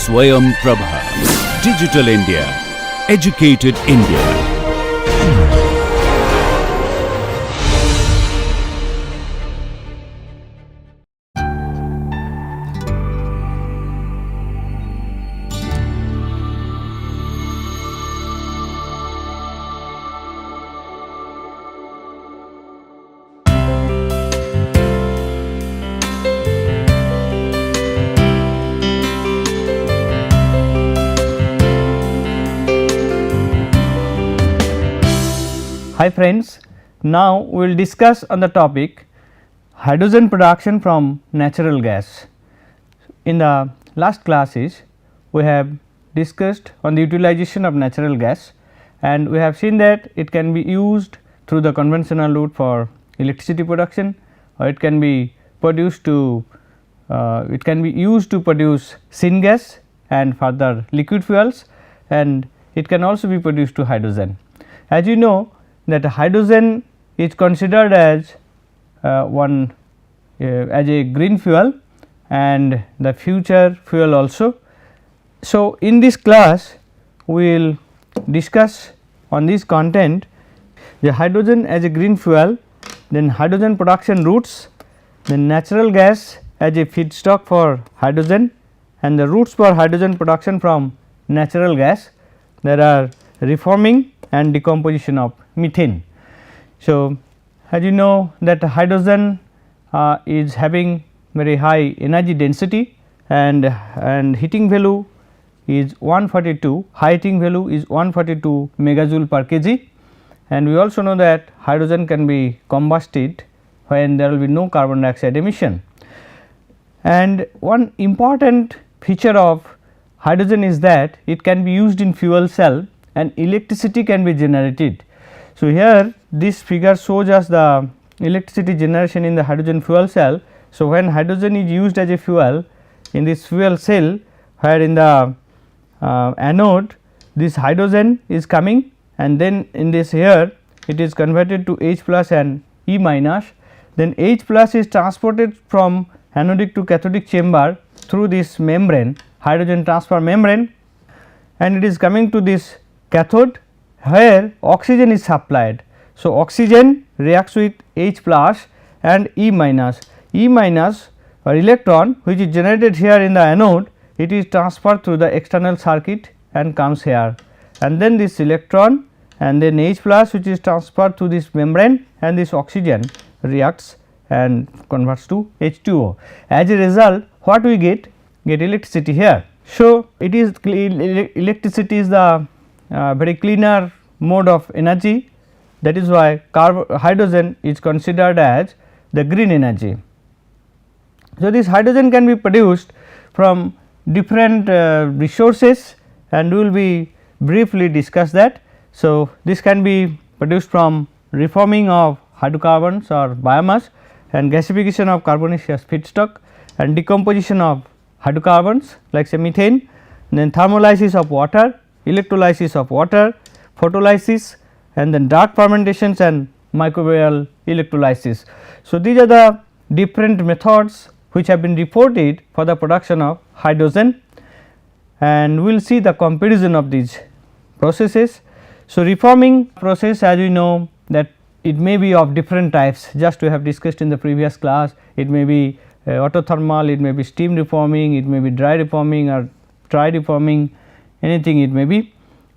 Swayam Prabha. Digital India. Educated India. Hi friends, now we will discuss on the topic hydrogen production from natural gas. In the last classes we have discussed on the utilization of natural gas, and we have seen that it can be used through the conventional route for electricity production, or it can be produced to used to produce syngas and further liquid fuels, and it can also be produced to hydrogen. As you know that hydrogen is considered as as a green fuel and the future fuel also. So, in this class we will discuss on this content, the hydrogen as a green fuel, then hydrogen production routes, then natural gas as a feedstock for hydrogen, and the routes for hydrogen production from natural gas. There are reforming and decomposition of methane. So, as you know that hydrogen is having very high energy density and heating value is 142, high heating value is 142 megajoule per kg, and we also know that hydrogen can be combusted when there will be no carbon dioxide emission. And one important feature of hydrogen is that it can be used in fuel cell and electricity can be generated. So, here this figure shows us the electricity generation in the hydrogen fuel cell. So, when hydrogen is used as a fuel in this fuel cell, where in the anode this hydrogen is coming, and then in this here it is converted to H plus and E minus, then H plus is transported from anodic to cathodic chamber through this membrane, hydrogen transfer membrane, and it is coming to this cathode where oxygen is supplied. So, oxygen reacts with H plus and E minus. E minus or electron which is generated here in the anode, it is transferred through the external circuit and comes here, and then this electron and then H plus which is transferred through this membrane, and this oxygen reacts and converts to H2O. As a result, what we get electricity here. So, it is electricity is the very cleaner mode of energy, that is why hydrogen is considered as the green energy. So, this hydrogen can be produced from different resources, and we will be briefly discuss that. So, this can be produced from reforming of hydrocarbons or biomass and gasification of carbonaceous feedstock and decomposition of hydrocarbons like say methane, then thermolysis of water, electrolysis of water, photolysis, and then dark fermentations and microbial electrolysis. So, these are the different methods which have been reported for the production of hydrogen, and we will see the comparison of these processes. So, reforming process, as we know that it may be of different types, just we have discussed in the previous class. It may be autothermal, it may be steam reforming, it may be dry reforming or dry reforming, anything it may be,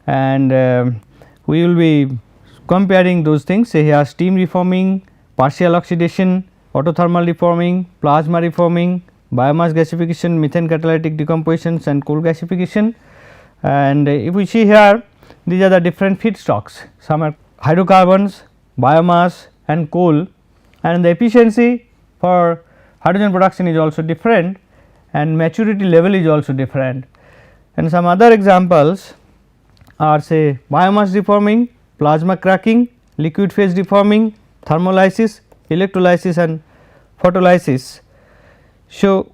and we will be comparing those things. Say here steam reforming, partial oxidation, autothermal reforming, plasma reforming, biomass gasification, methane catalytic decompositions and coal gasification. And if we see here, these are the different feedstocks, some are hydrocarbons, biomass and coal, and the efficiency for hydrogen production is also different and maturity level is also different. And some other examples are say biomass reforming, plasma cracking, liquid phase reforming, thermolysis, electrolysis and photolysis. So,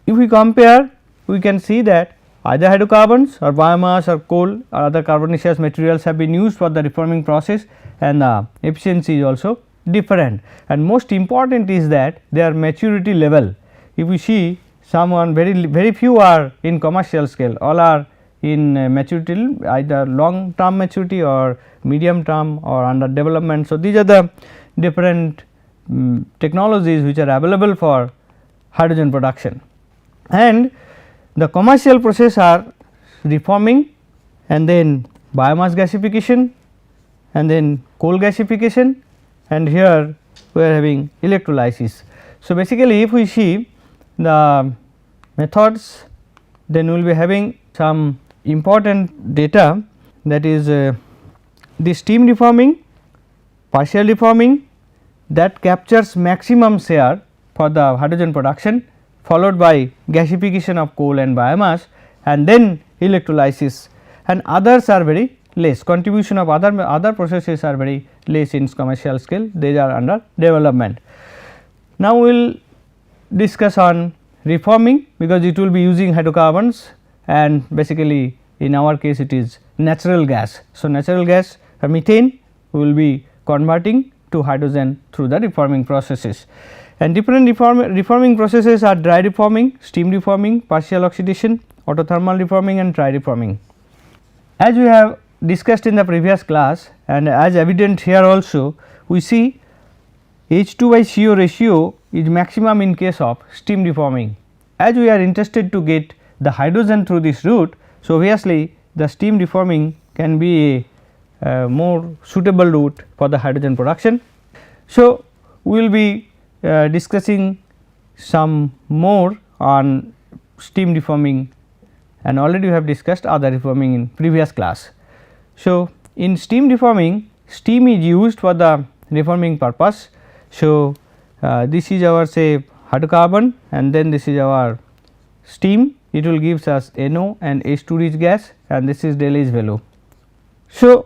if we compare, we can see that either hydrocarbons or biomass or coal or other carbonaceous materials have been used for the reforming process, and the efficiency is also different. And most important is that their maturity level. If we see some on very few are in commercial scale, all are in maturity, either long term maturity or medium term or under development. So, these are the different technologies which are available for hydrogen production, and the commercial process are reforming and then biomass gasification and then coal gasification, and here we are having electrolysis. So, basically if we see the methods, then we will be having some important data, that is the steam reforming, partial reforming, that captures maximum share for the hydrogen production, followed by gasification of coal and biomass, and then electrolysis, and others are very less, contribution of other processes are very less in commercial scale, they are under development. Now, we will discuss on reforming, because it will be using hydrocarbons, and basically in our case it is natural gas. So, natural gas methane we will be converting to hydrogen through the reforming processes, and different reforming processes are dry reforming, steam reforming, partial oxidation, autothermal reforming and dry reforming. As we have discussed in the previous class, and as evident here also, we see H2 by CO ratio is maximum in case of steam reforming. As we are interested to get the hydrogen through this route, so obviously the steam reforming can be a more suitable route for the hydrogen production. So, we will be discussing some more on steam reforming, and already we have discussed other reforming in previous class. So, in steam reforming, steam is used for the reforming purpose. So, this is our say hydrocarbon, and then this is our steam, it will gives us NO and H2 rich gas, and this is del H value. So,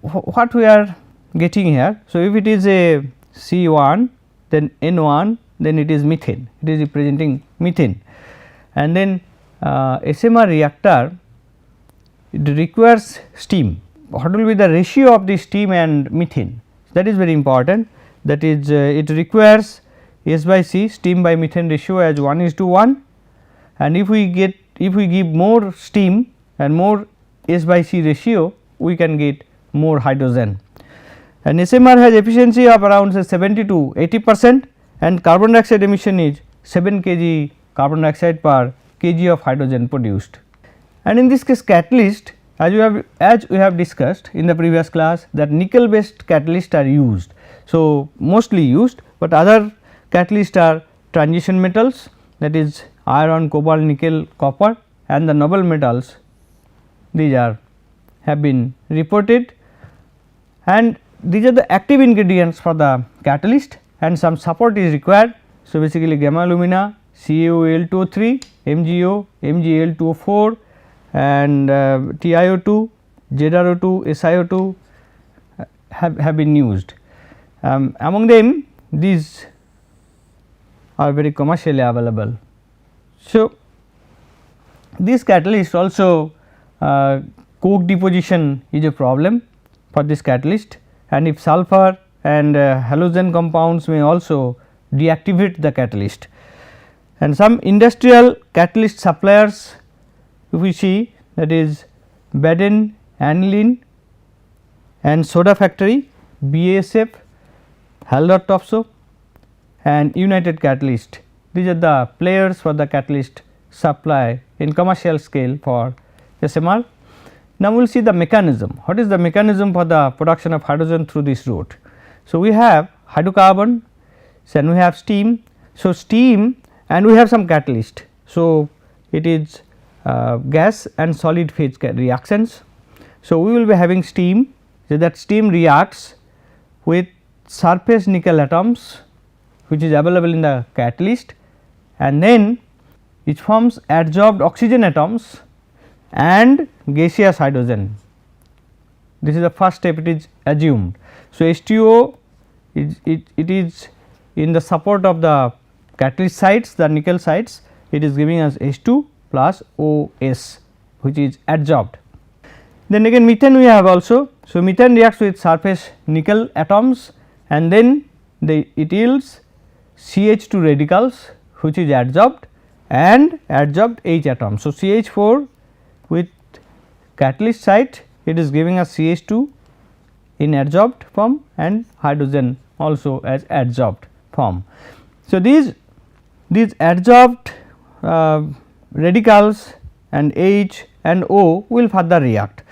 what we are getting here? So, if it is a C1, then N1, then it is methane, it is representing methane, and then SMR reactor, it requires steam. What will be the ratio of the steam and methane? That is very important, that is it requires S by C, steam by methane ratio as 1:1, and if we give more steam and more S by C ratio, we can get more hydrogen, and SMR has efficiency of around say 70 to 80%, and carbon dioxide emission is 7 kg carbon dioxide per kg of hydrogen produced. And in this case catalyst, as we have discussed in the previous class, that nickel based catalysts are used. So, mostly used, but other catalysts are transition metals, that is iron, cobalt, nickel, copper, and the noble metals, these are have been reported, and these are the active ingredients for the catalyst, and some support is required. So, basically gamma alumina, CaOL2O3, MgO, MgAl2O4 and TiO2, ZrO2, SiO2 have been used. Among them these are very commercially available. So, this catalyst also coke deposition is a problem for this catalyst, and if sulfur and halogen compounds may also deactivate the catalyst. And some industrial catalyst suppliers, if we see, that is Baden, Aniline and Soda Factory, BASF, Haldor Topsoe and United Catalyst. These are the players for the catalyst supply in commercial scale for SMR. Now, we will see the mechanism. What is the mechanism for the production of hydrogen through this route? So, we have hydrocarbon, then we have steam. So, steam and we have some catalyst. So, it is gas and solid phase reactions. So, we will be having steam, so that steam reacts with surface nickel atoms which is available in the catalyst, and then it forms adsorbed oxygen atoms and gaseous hydrogen. This is the first step, it is assumed. So, H2O it is in the support of the catalyst sites, the nickel sites, it is giving us H2 plus OS, which is adsorbed. Then again methane we have also. So, methane reacts with surface nickel atoms, and then it yields CH2 radicals which is adsorbed, and adsorbed H atom. So, CH4 with catalyst site, it is giving us CH2 in adsorbed form and hydrogen also as adsorbed form. So, these adsorbed radicals and H and O will further react.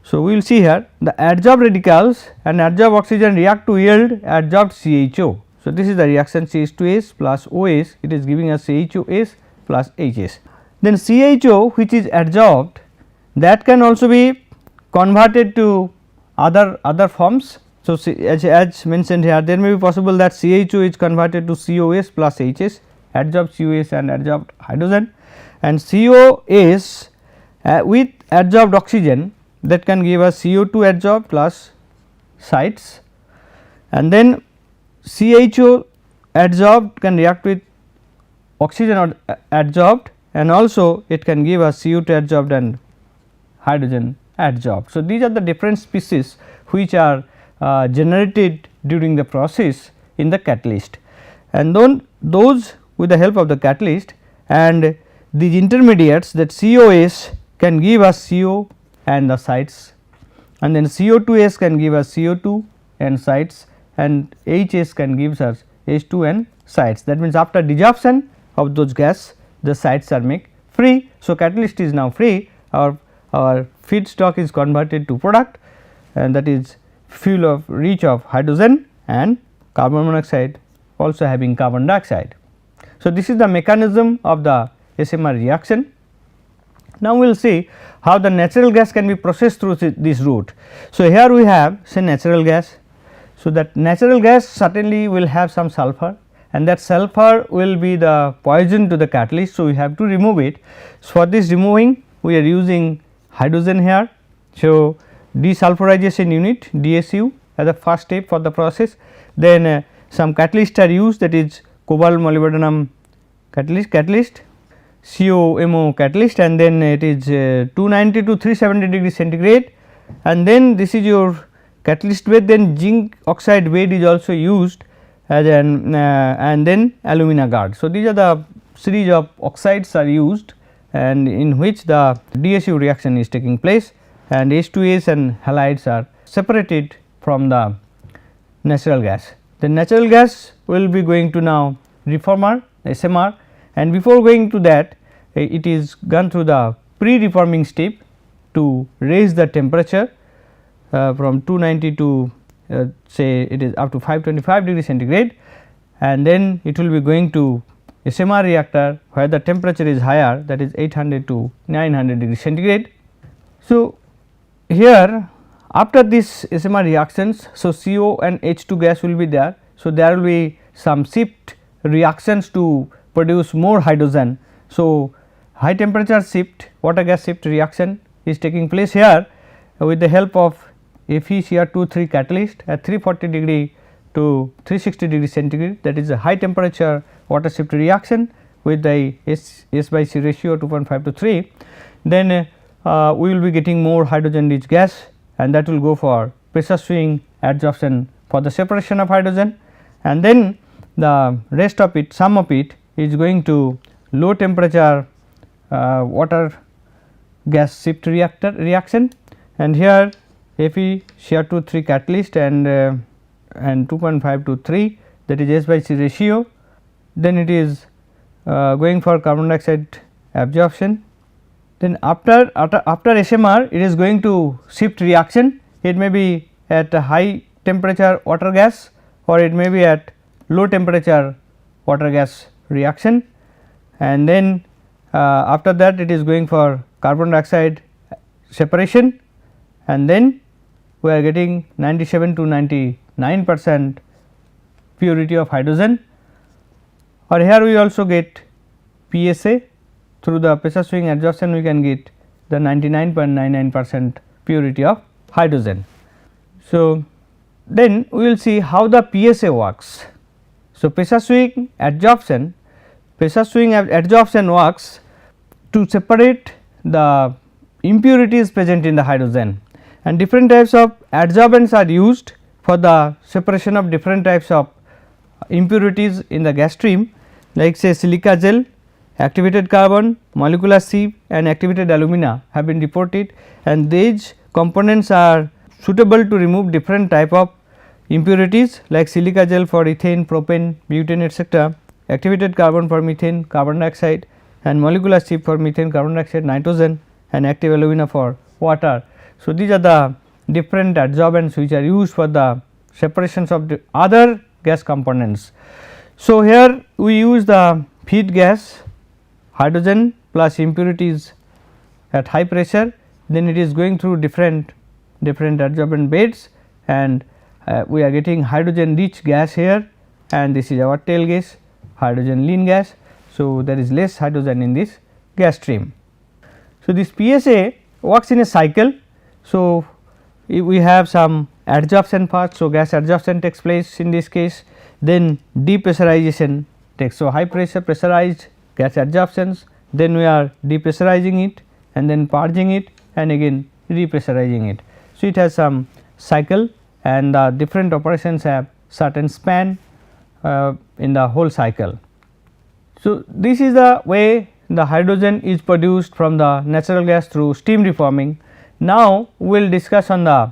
So, we will see here the adsorbed radicals and adsorbed oxygen react to yield adsorbed CHO. So, this is the reaction CH2S plus OS, it is giving us CHOS plus HS. Then CHO which is adsorbed, that can also be converted to other forms. So, as mentioned here, there may be possible that CHO is converted to COS plus HS, adsorbed COS and adsorbed hydrogen, and COS with adsorbed oxygen, that can give us CO2 adsorbed plus sites, and then CHO adsorbed can react with oxygen adsorbed, and also it can give us CO2 adsorbed and hydrogen adsorbed. So, these are the different species which are generated during the process in the catalyst, and then those with the help of the catalyst and these intermediates, that COS can give us CO and the sites, and then CO2S can give us CO2 and sites, and HS can give us H2 and sites. That means, after desorption of those gas, the sites are made free. So, catalyst is now free, our feedstock is converted to product, and that is fuel of rich of hydrogen and carbon monoxide also having carbon dioxide. So, this is the mechanism of the SMR reaction. Now, we will see how the natural gas can be processed through this route. So, here we have say natural gas. So, that natural gas certainly will have some sulfur, and that sulfur will be the poison to the catalyst. So, we have to remove it. So, for this removing, we are using hydrogen here. So, desulfurization unit DSU as the first step for the process. Then some catalyst are used, that is cobalt molybdenum catalyst COMO catalyst, and then it is 290 to 370 degree centigrade, and then this is your catalyst bed. Then zinc oxide bed is also used as an and then alumina guard. So, these are the series of oxides are used, and in which the DSU reaction is taking place, and H2S and halides are separated from the natural gas. The natural gas will be going to now reformer SMR, and before going to that, it is gone through the pre-reforming step to raise the temperature from 290 to say it is up to 525 degree centigrade, and then it will be going to SMR reactor where the temperature is higher, that is 800 to 900 degree centigrade. So, here after this SMR reactions, so CO and H2 gas will be there. So, there will be some shift reactions to produce more hydrogen. So, high temperature shift water gas shift reaction is taking place here with the help of FeCr2 catalyst at 340 degree to 360 degree centigrade, that is a high temperature water shift reaction with the S by C ratio 2.5 to 3. Then we will be getting more hydrogen rich gas, and that will go for pressure swing adsorption for the separation of hydrogen, and then the rest of it, sum of it is going to low temperature water gas shift reaction, and here FeCr2 catalyst and 2.5 to 3, that is S by C ratio. Then it is going for carbon dioxide absorption. Then after SMR, it is going to shift reaction. It may be at a high temperature water gas, or it may be at low temperature water gas reaction, and then after that it is going for carbon dioxide separation, and then we are getting 97 to 99% purity of hydrogen, or here we also get PSA through the pressure swing adsorption, we can get the 99.99% purity of hydrogen. So, then we will see how the PSA works. So, pressure swing adsorption works to separate the impurities present in the hydrogen, and different types of adsorbents are used for the separation of different types of impurities in the gas stream, like say silica gel activated carbon, molecular sieve and activated alumina have been reported, and these components are suitable to remove different type of impurities like silica gel for ethane, propane, butane etc., activated carbon for methane, carbon dioxide and molecular sieve for methane, carbon dioxide, nitrogen and active alumina for water. So, these are the different adsorbents which are used for the separations of the other gas components. So, here we use the feed gas hydrogen plus impurities at high pressure, then it is going through different adsorbent beds, and we are getting hydrogen rich gas here, and this is our tail gas hydrogen lean gas. So, there is less hydrogen in this gas stream. So, this PSA works in a cycle. So, we have some adsorption first. So, gas adsorption takes place in this case, then depressurization takes. So, high pressure pressurized gas adsorptions, then we are depressurizing it and then purging it and again repressurizing it. So, it has some cycle and the different operations have certain span in the whole cycle. So, this is the way the hydrogen is produced from the natural gas through steam reforming. Now, we will discuss on the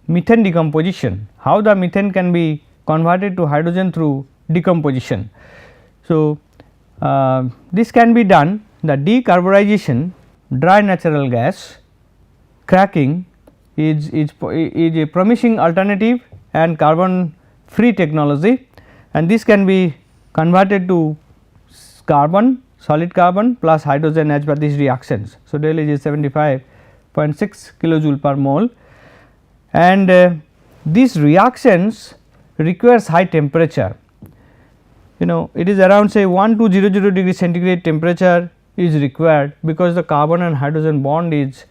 methane decomposition, how the methane can be converted to hydrogen through decomposition. So, this can be done, the decarburization, dry natural gas cracking is a promising alternative and carbon free technology, and this can be converted to carbon, solid carbon plus hydrogen as per these reactions. So, del is 75.6 kilojoule per mole, and these reactions requires high temperature. It is around say 1200 degree centigrade temperature is required, because the carbon and hydrogen bond is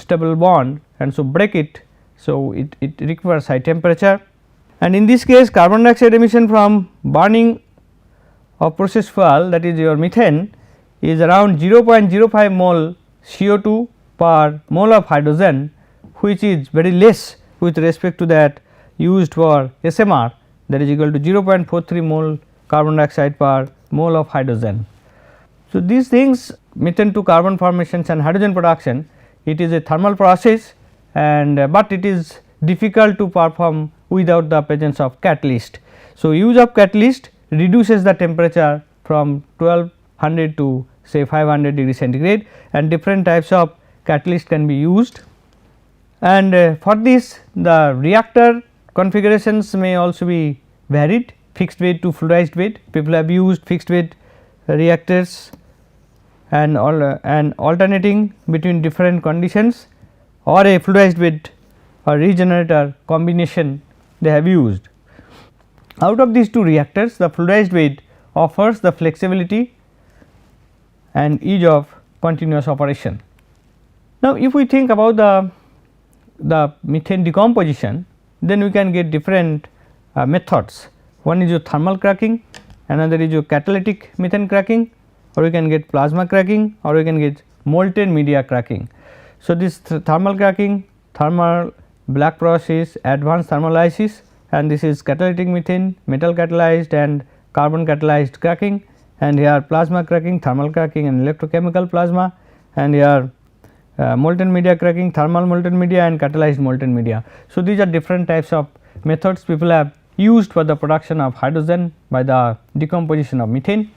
stable bond, and so break it. So, it requires high temperature, and in this case carbon dioxide emission from burning of process fuel, that is your methane, is around 0.05 mole CO2 per mole of hydrogen, which is very less with respect to that used for SMR, that is equal to 0.43 mole carbon dioxide per mole of hydrogen. So, these things, methane to carbon formations and hydrogen production, it is a thermal process, and but it is difficult to perform without the presence of catalyst. So, use of catalyst reduces the temperature from 1200 to say 500 degree centigrade, and different types of catalyst can be used, and for this the reactor configurations may also be varied, fixed bed to fluidized bed. People have used fixed bed reactors and alternating between different conditions, or a fluidized bed or regenerator combination they have used. Out of these two reactors, the fluidized bed offers the flexibility and ease of continuous operation. Now, if we think about the methane decomposition, then we can get different methods. One is your thermal cracking, another is your catalytic methane cracking, or we can get plasma cracking, or we can get molten media cracking. So, this thermal cracking, thermal black process, advanced thermolysis, and this is catalytic methane, metal catalyzed and carbon catalyzed cracking, and here plasma cracking, thermal cracking and electrochemical plasma, and here molten media cracking, thermal molten media and catalyzed molten media. So, these are different types of methods people have used for the production of hydrogen by the decomposition of methane.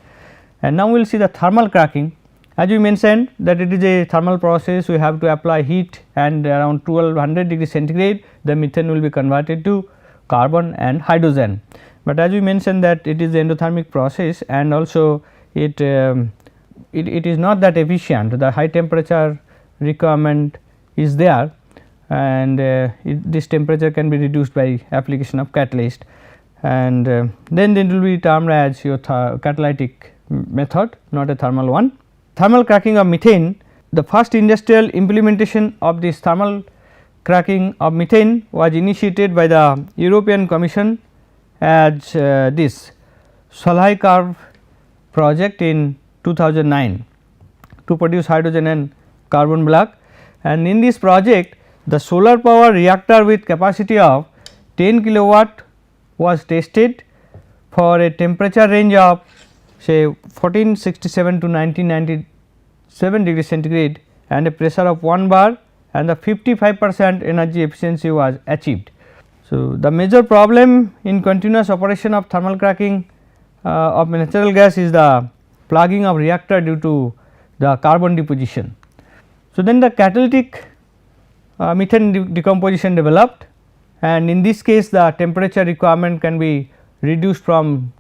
And now, we will see the thermal cracking. As we mentioned that it is a thermal process, we have to apply heat, and around 1200 degree centigrade the methane will be converted to carbon and hydrogen. But as we mentioned that it is endothermic process, and also it is not that efficient, the high temperature requirement is there, and this temperature can be reduced by application of catalyst, and then it will be termed as your catalytic method, not a thermal one. Thermal cracking of methane, the first industrial implementation of this thermal cracking of methane was initiated by the European Commission as this Solheim curve project in 2009 to produce hydrogen and carbon black, and in this project the solar power reactor with capacity of 10 kilowatt was tested for a temperature range of say 1467 to 1997 degrees centigrade and a pressure of 1 bar and the 55% energy efficiency was achieved. So, the major problem in continuous operation of thermal cracking of natural gas is the plugging of reactor due to the carbon deposition. So, then the catalytic methane decomposition developed, and in this case the temperature requirement can be reduced from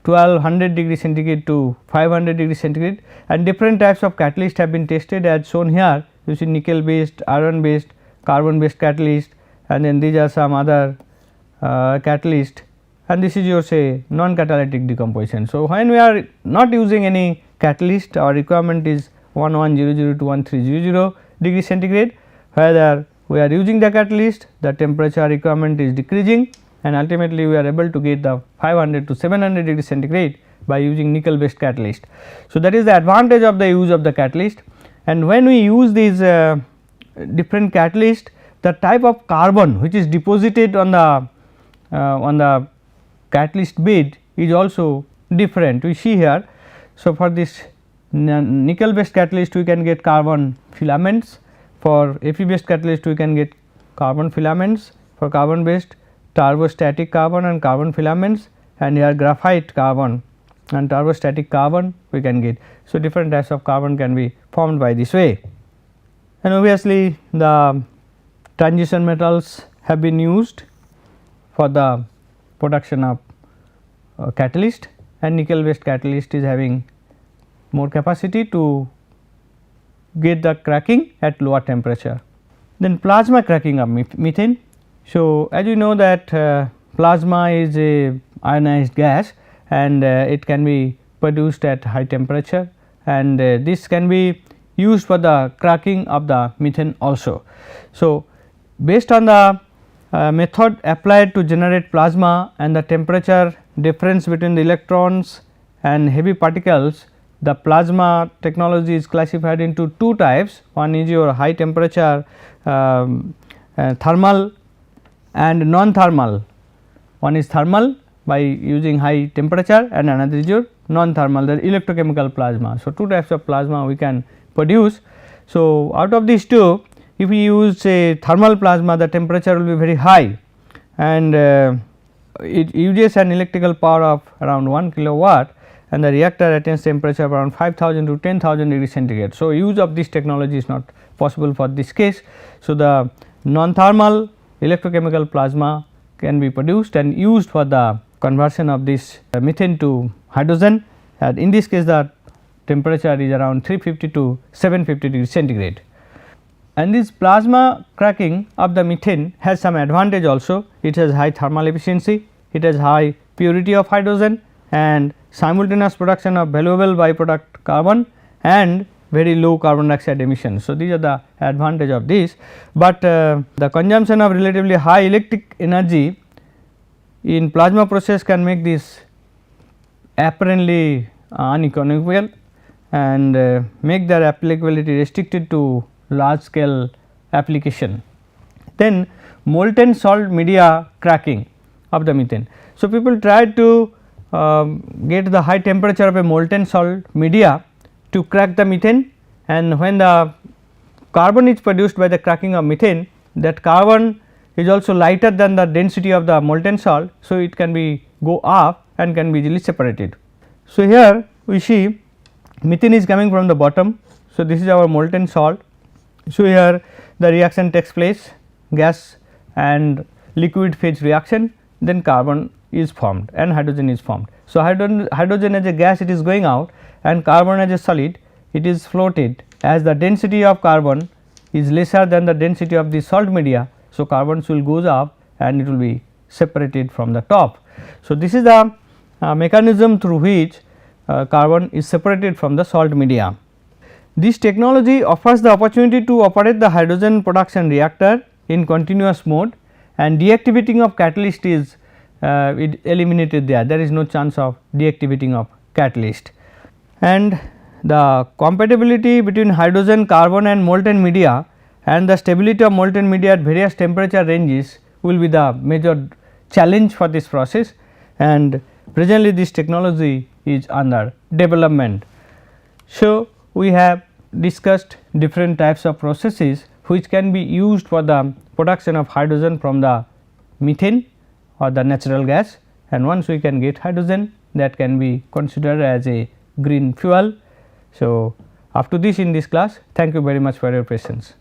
1200 degree centigrade to 500 degree centigrade, and different types of catalyst have been tested as shown here. You see nickel based, iron based, carbon based catalyst, and then these are some other catalyst, and this is your say non catalytic decomposition. So, when we are not using any catalyst, our requirement is 1100 to 1300 degree centigrade, whether we are using the catalyst, the temperature requirement is decreasing, and ultimately we are able to get the 500 to 700 degree centigrade by using nickel based catalyst. So, that is the advantage of the use of the catalyst, and when we use these different catalyst, the type of carbon which is deposited on the catalyst bed is also different. We see here. So, for this nickel based catalyst we can get carbon filaments, for Fe based catalyst we can get carbon filaments, for carbon based turbostatic carbon and carbon filaments, and here graphite carbon and turbostatic carbon we can get. So, different types of carbon can be formed by this way, and obviously the transition metals have been used for the production of catalyst, and nickel based catalyst is having more capacity to get the cracking at lower temperature. Then plasma cracking of methane. So, as you know that plasma is a ionized gas, and it can be produced at high temperature, and this can be used for the cracking of the methane also. So, based on the method applied to generate plasma and the temperature difference between the electrons and heavy particles, the plasma technology is classified into two types. One is your high temperature thermal and non-thermal. One is thermal by using high temperature, and another is your non-thermal, the electrochemical plasma. So, two types of plasma we can produce. So, out of these two, if we use a thermal plasma, the temperature will be very high, and it uses an electrical power of around 1 kilowatt, and the reactor attains temperature of around 5000 to 10,000 degree centigrade. So, use of this technology is not possible for this case. So, the non-thermal electrochemical plasma can be produced and used for the conversion of this methane to hydrogen, and in this case the temperature is around 350 to 750 degree centigrade. And this plasma cracking of the methane has some advantage also. It has high thermal efficiency, it has high purity of hydrogen, and simultaneous production of valuable byproduct carbon and very low carbon dioxide emissions. So, these are the advantage of this, but the consumption of relatively high electric energy in plasma process can make this apparently uneconomical and make their applicability restricted to large scale application. Then molten salt media cracking of the methane. So, people tried to get the high temperature of a molten salt media to crack the methane, and when the carbon is produced by the cracking of methane, that carbon is also lighter than the density of the molten salt. So, it can be go up and can be easily separated. So, here we see methane is coming from the bottom. So, this is our molten salt. So, here the reaction takes place, gas and liquid phase reaction, then carbon is formed and hydrogen is formed. So, hydrogen as a gas it is going out, and carbon as a solid it is floated, as the density of carbon is lesser than the density of the salt media. So, carbons will goes up and it will be separated from the top. So, this is the mechanism through which carbon is separated from the salt media. This technology offers the opportunity to operate the hydrogen production reactor in continuous mode, and deactivating of catalyst is eliminated there. There is no chance of deactivating of catalyst, and the compatibility between hydrogen, carbon and molten media and the stability of molten media at various temperature ranges will be the major challenge for this process, and presently this technology is under development. So, we have discussed different types of processes which can be used for the production of hydrogen from the methane or the natural gas, and once we can get hydrogen, that can be considered as a green fuel. So, up to this in this class, thank you very much for your patience.